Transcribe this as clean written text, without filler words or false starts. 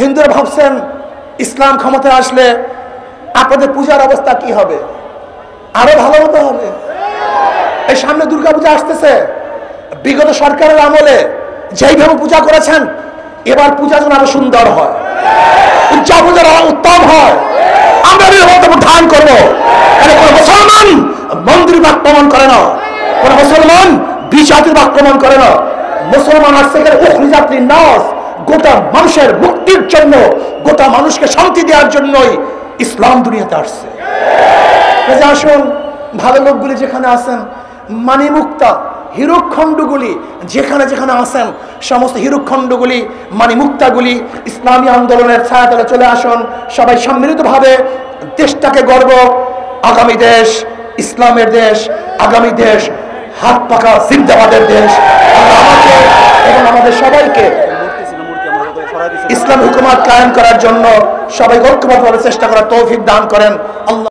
হিন্দুরা ভাবছেন ইসলাম ক্ষমতায় আসলে আপনাদের পূজার অবস্থা কি হবে, আরো ভালো মতো হবে। এই সামনে দুর্গাপূজা আসতেছে, বিগত সরকারের আমলে যেইভাবে পূজা করেছেন এবার পূজা যেন আরো সুন্দর হয়, উদযাপন যেন উত্তম হয়। আমরা ধারণ করবো। কোন মুসলমান মন্দির আক্রমণ করে না, কোন মুসলমান বিজাতির আক্রমণ করে না। মুসলমান আসছে এখানে নাস, গোটা মানুষের মুক্তির জন্য, গোটা মানুষকে শান্তি দেওয়ার জন্যই ইসলাম দুনিয়াতে আসছে। আসুন, ভালো লোকগুলি যেখানে আছেন, মানিমুক্তা হীরকখণ্ডগুলি যেখানে যেখানে আছেন, সমস্ত হীরকখণ্ডগুলি মানিমুক্তাগুলি ইসলামী আন্দোলনের ছায়াতলে চলে আসুন। সবাই সম্মিলিতভাবে দেশটাকে গর্ব, আগামী দেশ ইসলামের দেশ, আগামী দেশ হাত পাকা জিন্দাবাদের দেশ। আমাকে এবং আমাদের সবাইকে ইসলাম হুকুমত কায়েম করার জন্য সবাই ঐক্যবদ্ধভাবে চেষ্টা করার তৌফিক দান করেন আল্লাহ।